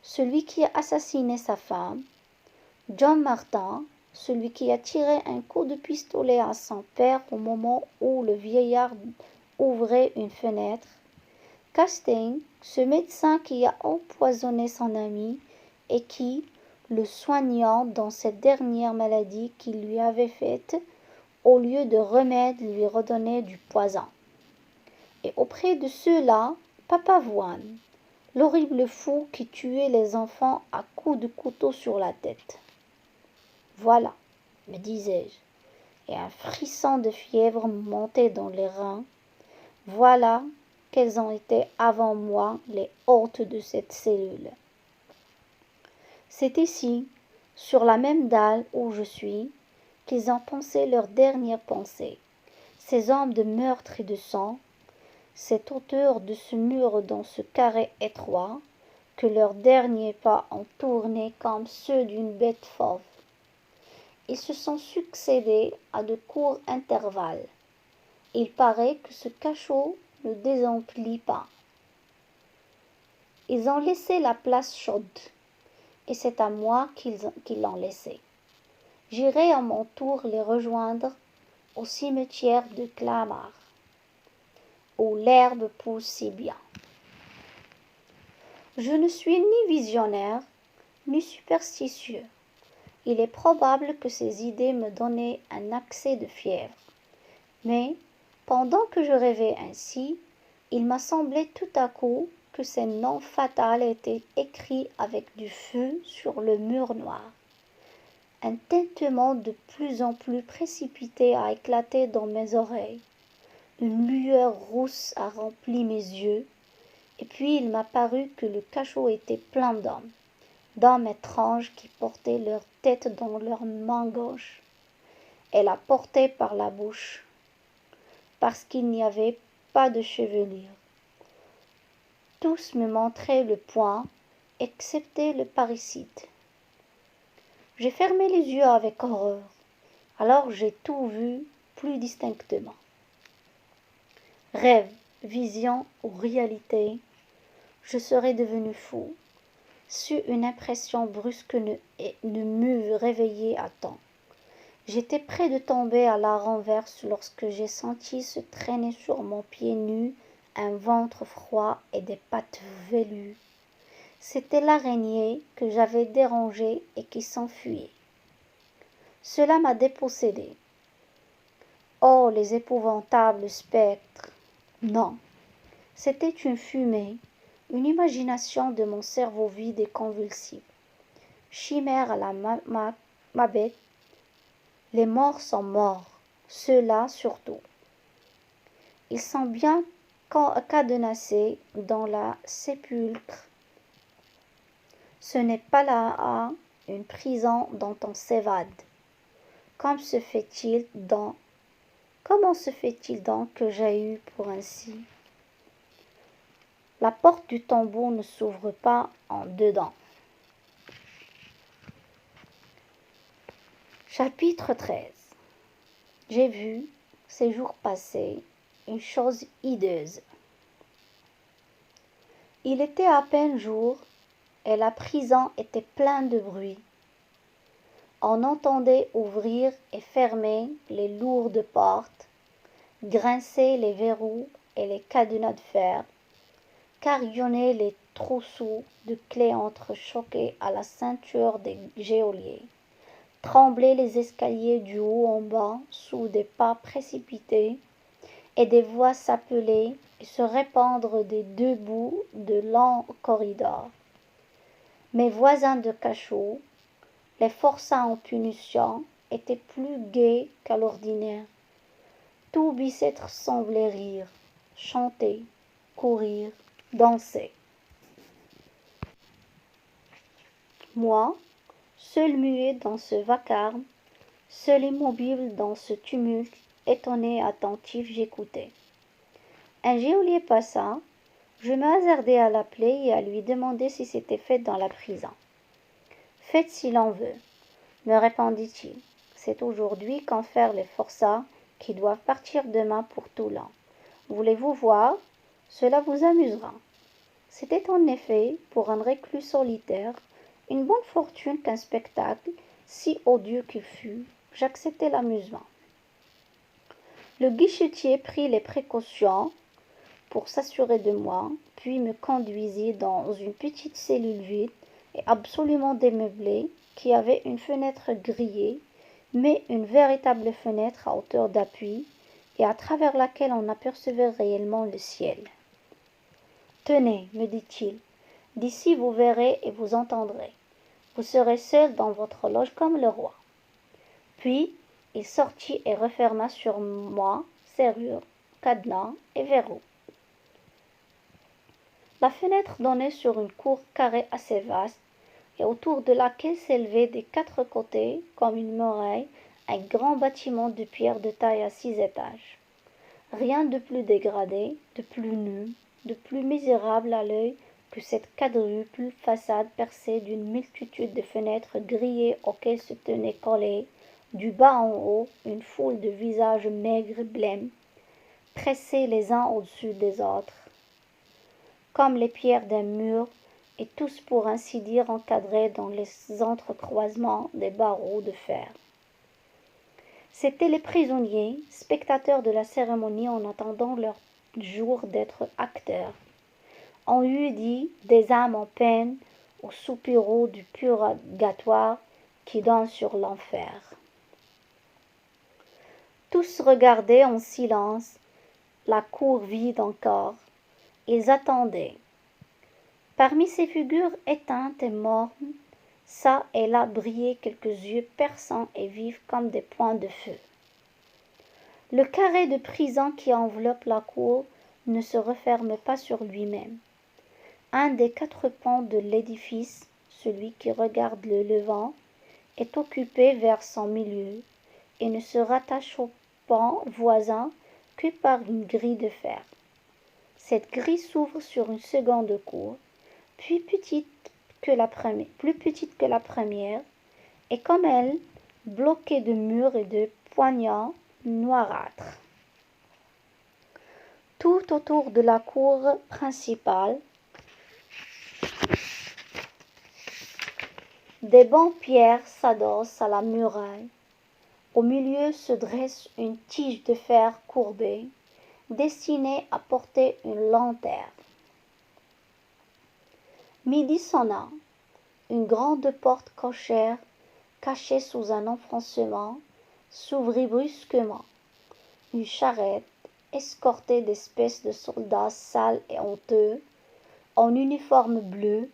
celui qui a assassiné sa femme. John Martin, celui qui a tiré un coup de pistolet à son père au moment où le vieillard ouvrait une fenêtre. Castaing, ce médecin qui a empoisonné son ami et qui, le soignant dans cette dernière maladie qu'il lui avait faite, au lieu de remède lui redonnait du poison. Et auprès de ceux-là, Papavoine, l'horrible fou qui tuait les enfants à coups de couteau sur la tête. Voilà, me disais-je, et un frisson de fièvre me montait dans les reins. Voilà quelles ont été avant moi les hôtes de cette cellule. C'est ici, sur la même dalle où je suis, qu'ils ont pensé leur dernière pensée. Ces hommes de meurtre et de sang, cette hauteur de ce mur dans ce carré étroit, que leurs derniers pas ont tourné comme ceux d'une bête fauve. Ils se sont succédés à de courts intervalles. Il paraît que ce cachot ne désemplit pas. Ils ont laissé la place chaude, et c'est à moi qu'ils l'ont laissée. J'irai à mon tour les rejoindre au cimetière de Clamart, où l'herbe pousse si bien. Je ne suis ni visionnaire, ni superstitieux. Il est probable que ces idées me donnaient un accès de fièvre, mais Pendant que je rêvais ainsi, il m'a semblé tout à coup que ces noms fatals étaient écrits avec du feu sur le mur noir. Un tintement de plus en plus précipité a éclaté dans mes oreilles. Une lueur rousse a rempli mes yeux, et puis il m'a paru que le cachot était plein d'hommes étranges qui portaient leur tête dans leur main gauche, et la portaient par la bouche, parce qu'il n'y avait pas de chevelure. Tous me montraient le poing, excepté le parricide. J'ai fermé les yeux avec horreur, alors j'ai tout vu plus distinctement. Rêve, vision ou réalité, je serais devenu fou si une impression brusque ne m'eût réveillé à temps. J'étais près de tomber à la renverse lorsque j'ai senti se traîner sur mon pied nu un ventre froid et des pattes velues. C'était l'araignée que j'avais dérangée et qui s'enfuyait. Cela m'a dépossédé. Oh, les épouvantables spectres! Non, c'était une fumée, une imagination de mon cerveau vide et convulsif. Chimère à la Macbeth, les morts sont morts, ceux-là surtout. Ils sont bien cadenassés dans la sépulcre. Ce n'est pas là une prison dont on s'évade. Comment se fait-il donc que j'ai eu pour ainsi? La porte du tombeau ne s'ouvre pas en dedans. Chapitre 13. J'ai vu, ces jours passés, une chose hideuse. Il était à peine jour, et la prison était pleine de bruit. On entendait ouvrir et fermer les lourdes portes, grincer les verrous et les cadenas de fer, carillonner les trousseaux de clés entrechoqués à la ceinture des geôliers, trembler les escaliers du haut en bas sous des pas précipités, et des voix s'appeler et se répandre des deux bouts de longs corridors. Mes voisins de cachot, les forçats en punition, étaient plus gais qu'à l'ordinaire. Tout Bicêtre semblait rire, chanter, courir, danser. Moi, seul muet dans ce vacarme, seul immobile dans ce tumulte, étonné, attentif, j'écoutais. Un geôlier passa, je me hasardai à l'appeler et à lui demander si c'était fait dans la prison. Faites si l'on veut, me répondit-il. C'est aujourd'hui qu'enferment les forçats qui doivent partir demain pour Toulon. Voulez-vous voir? Cela vous amusera. C'était en effet, pour un reclus solitaire, une bonne fortune qu'un spectacle, si odieux qu'il fût, j'acceptai l'amusement. Le guichetier prit les précautions pour s'assurer de moi, puis me conduisit dans une petite cellule vide et absolument démeublée, qui avait une fenêtre grillée, mais une véritable fenêtre à hauteur d'appui, et à travers laquelle on apercevait réellement le ciel. Tenez, me dit-il, d'ici vous verrez et vous entendrez. Vous serez seul dans votre loge comme le roi. Puis il sortit et referma sur moi serrure, cadenas et verrou. La fenêtre donnait sur une cour carrée assez vaste, et autour de laquelle s'élevait des quatre côtés, comme une muraille, un grand bâtiment de pierre de taille à 6 étages. Rien de plus dégradé, de plus nu, de plus misérable à l'œil que cette quadruple façade percée d'une multitude de fenêtres grillées auxquelles se tenaient collés, du bas en haut, une foule de visages maigres et blêmes, pressés les uns au-dessus des autres, comme les pierres d'un mur, et tous pour ainsi dire encadrés dans les entrecroisements des barreaux de fer. C'étaient les prisonniers, spectateurs de la cérémonie en attendant leur jour d'être acteurs. On eût dit des âmes en peine aux soupiraux du purgatoire qui donne sur l'enfer. Tous regardaient en silence, la cour vide encore. Ils attendaient. Parmi ces figures éteintes et mornes, çà et là brillaient quelques yeux perçants et vifs comme des points de feu. Le carré de prison qui enveloppe la cour ne se referme pas sur lui-même. Un des 4 pans de l'édifice, celui qui regarde le levant, est occupé vers son milieu et ne se rattache au pan voisin que par une grille de fer. Cette grille s'ouvre sur une seconde cour, plus petite que la première, et comme elle, bloquée de murs et de poignards noirâtres. Tout autour de la cour principale, des bancs pierre s'adossent à la muraille. Au milieu se dresse une tige de fer courbée, destinée à porter une lanterne. Midi sonna. Une grande porte cochère, cachée sous un enfoncement, s'ouvrit brusquement. Une charrette, escortée d'espèces de soldats sales et honteux, en uniforme bleu,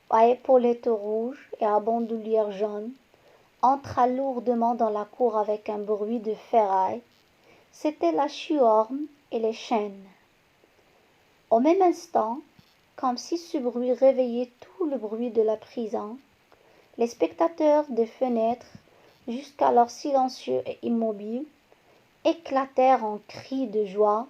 à épaulettes rouges et à bandoulière jaune, entra lourdement dans la cour avec un bruit de ferraille. C'étaient la chiorme et les chaînes. Au même instant, comme si ce bruit réveillait tout le bruit de la prison, les spectateurs des fenêtres, jusqu'alors silencieux et immobiles, éclatèrent en cris de joie,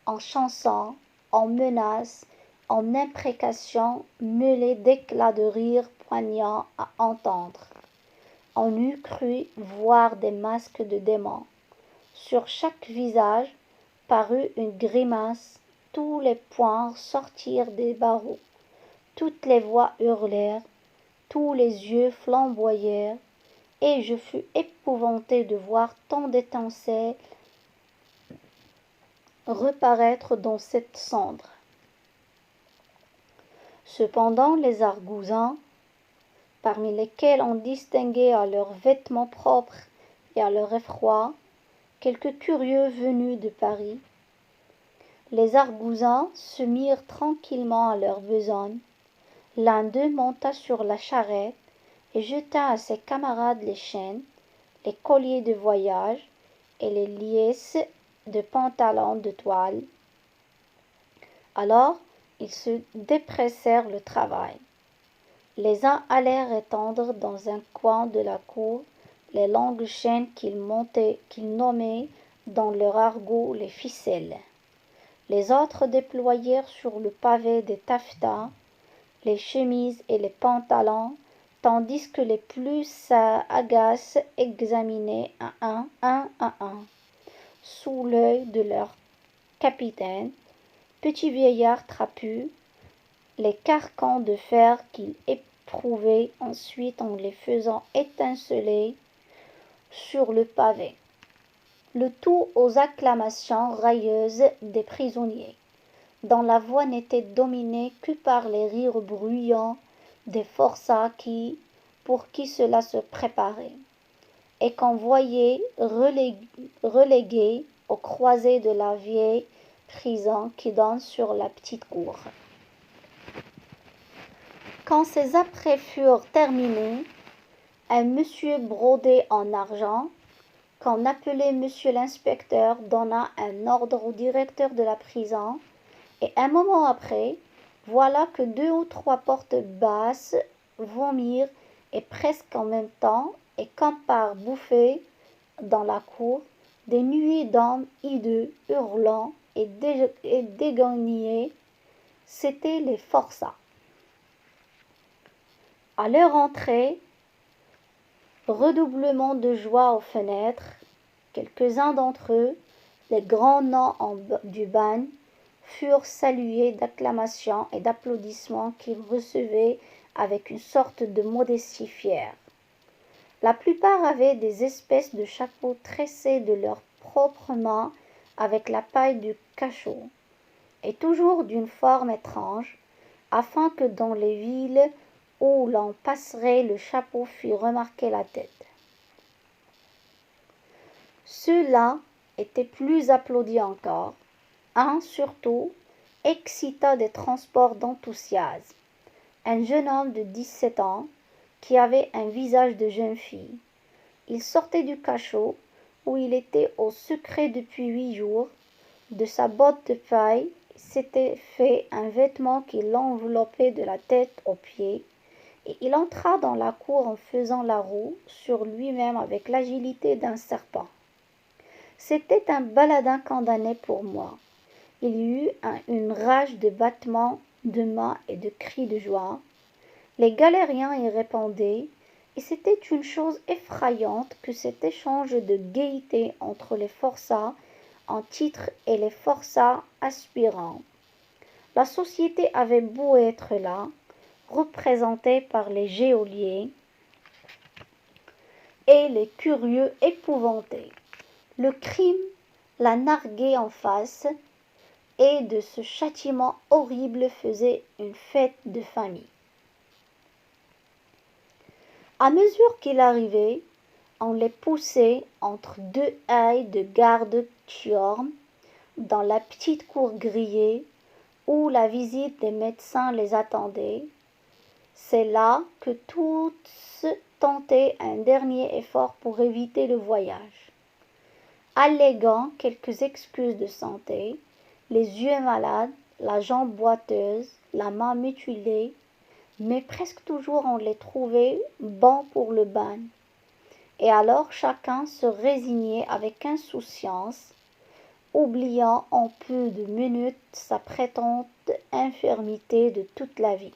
en chansons, en menaces, en imprécations mêlées d'éclats de rire poignants à entendre. On eût cru voir des masques de démons. Sur chaque visage parut une grimace, tous les poings sortirent des barreaux, toutes les voix hurlèrent, tous les yeux flamboyèrent, et je fus épouvanté de voir tant d'étincelles reparaître dans cette cendre. Cependant les argousins, parmi lesquels on distinguait à leurs vêtements propres et à leur effroi quelques curieux venus de Paris, les argousins se mirent tranquillement à leur besogne. L'un d'eux monta sur la charrette et jeta à ses camarades les chaînes, les colliers de voyage et les liesses de pantalons de toile. Alors ils se dépressèrent le travail. Les uns allèrent étendre dans un coin de la cour les longues chaînes qu'ils nommaient dans leur argot les ficelles. Les autres déployèrent sur le pavé des taffetas, les chemises et les pantalons, tandis que les plus sagaces examinaient un à un, sous l'œil de leur capitaine, petit vieillard trapu, les carcans de fer qu'il éprouvait ensuite en les faisant étinceler sur le pavé. Le tout aux acclamations railleuses des prisonniers, dont la voix n'était dominée que par les rires bruyants des forçats pour qui cela se préparait, et qu'on voyait relégués aux croisées de la vieille prison qui donne sur la petite cour. Quand ces apprêts furent terminés, un monsieur brodé en argent, qu'on appelait monsieur l'inspecteur, donna un ordre au directeur de la prison, et un moment après, voilà que 2 ou 3 portes basses vomirent, et presque en même temps, et comme par bouffées, dans la cour, des nuées d'hommes hideux, hurlant et déguenillés. C'étaient les forçats. À leur entrée, redoublement de joie aux fenêtres. Quelques-uns d'entre eux, les grands noms du bagne, furent salués d'acclamations et d'applaudissements qu'ils recevaient avec une sorte de modestie fière. La plupart avaient des espèces de chapeaux tressés de leurs propres mains avec la paille du cachot, et toujours d'une forme étrange, afin que dans les villes où l'on passerait le chapeau fût remarqué la tête. Ceux-là étaient plus applaudis encore. Un surtout excita des transports d'enthousiasme. Un jeune homme de 17 ans qui avait un visage de jeune fille. Il sortait du cachot où il était au secret depuis 8 jours. De sa botte de paille s'était fait un vêtement qui l'enveloppait de la tête aux pieds, et il entra dans la cour en faisant la roue sur lui-même avec l'agilité d'un serpent. C'était un baladin condamné pour moi. Il y eut une rage de battements de mains et de cris de joie. Les galériens y répondaient, et c'était une chose effrayante que cet échange de gaieté entre les forçats en titre et les forçats aspirants. La société avait beau être là, représentée par les geôliers et les curieux épouvantés. Le crime la narguait en face, et de ce châtiment horrible faisait une fête de famille. À mesure qu'il arrivait, on les poussait entre deux hailles de garde-tiornes dans la petite cour grillée où la visite des médecins les attendait. C'est là que tous tentaient un dernier effort pour éviter le voyage. Alléguant quelques excuses de santé, les yeux malades, la jambe boiteuse, la main mutilée, mais presque toujours on les trouvait bons pour le bagne. Et alors chacun se résignait avec insouciance, oubliant en peu de minutes sa prétendue infirmité de toute la vie.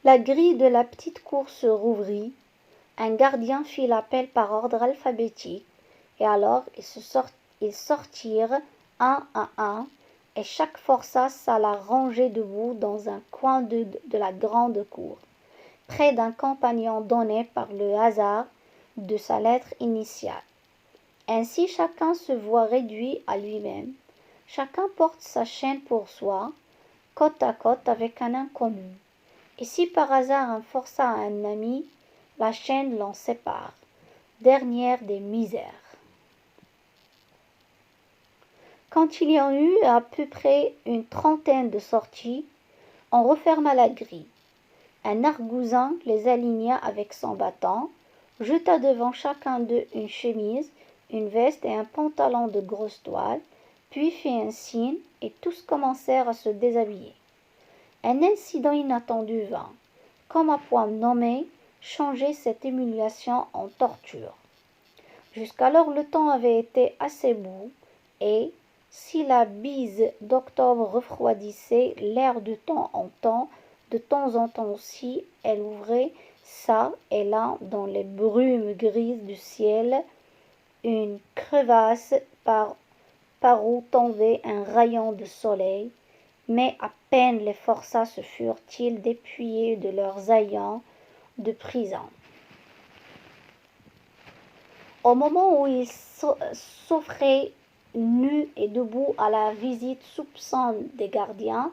La grille de la petite cour se rouvrit, un gardien fit l'appel par ordre alphabétique, et alors ils sortirent un à un, et chaque forçat s'alla ranger debout dans un coin de la grande cour, près d'un compagnon donné par le hasard de sa lettre initiale. Ainsi chacun se voit réduit à lui-même, chacun porte sa chaîne pour soi, côte à côte avec un inconnu. Et si par hasard un forçat a un ami, la chaîne l'en sépare, dernière des misères. Quand il y en eut à peu près une trentaine de sorties, on referma la grille. Un argousin les aligna avec son bâton, jeta devant chacun d'eux une chemise, une veste et un pantalon de grosse toile, puis fit un signe, et tous commencèrent à se déshabiller. Un incident inattendu vint, comme à point nommé, changer cette humiliation en torture. Jusqu'alors le temps avait été assez beau, et, si la bise d'octobre refroidissait l'air de temps en temps aussi, elle ouvrait çà et là dans les brumes grises du ciel une crevasse par où tombait un rayon de soleil, mais à peine les forçats se furent-ils dépouillés de leurs haillons de prison. Au moment où ils s'offraient nus et debout à la visite soupçonne des gardiens,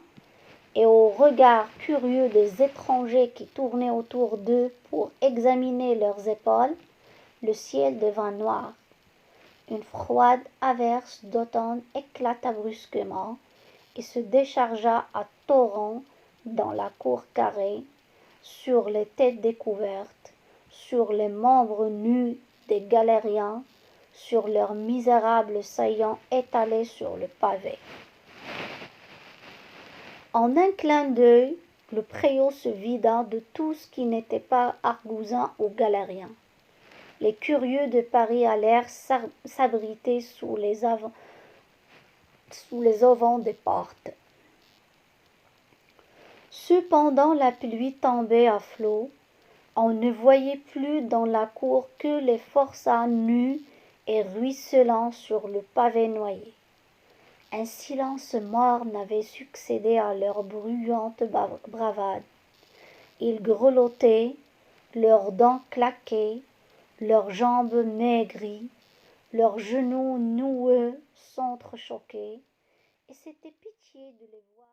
et au regard curieux des étrangers qui tournaient autour d'eux pour examiner leurs épaules, le ciel devint noir. Une froide averse d'automne éclata brusquement et se déchargea à torrents dans la cour carrée, sur les têtes découvertes, sur les membres nus des galériens, sur leurs misérables saillants étalés sur le pavé. En un clin d'œil, le préau se vida de tout ce qui n'était pas argousin ou galérien. Les curieux de Paris allèrent s'abriter sous les auvents des portes. Cependant la pluie tombait à flots, on ne voyait plus dans la cour que les forçats nus et ruisselants sur le pavé noyé. Un silence morne avait succédé à leur bruyante bravade. Ils grelottaient, leurs dents claquaient, leurs jambes maigries, leurs genoux noueux s'entrechoquaient, et c'était pitié de les voir.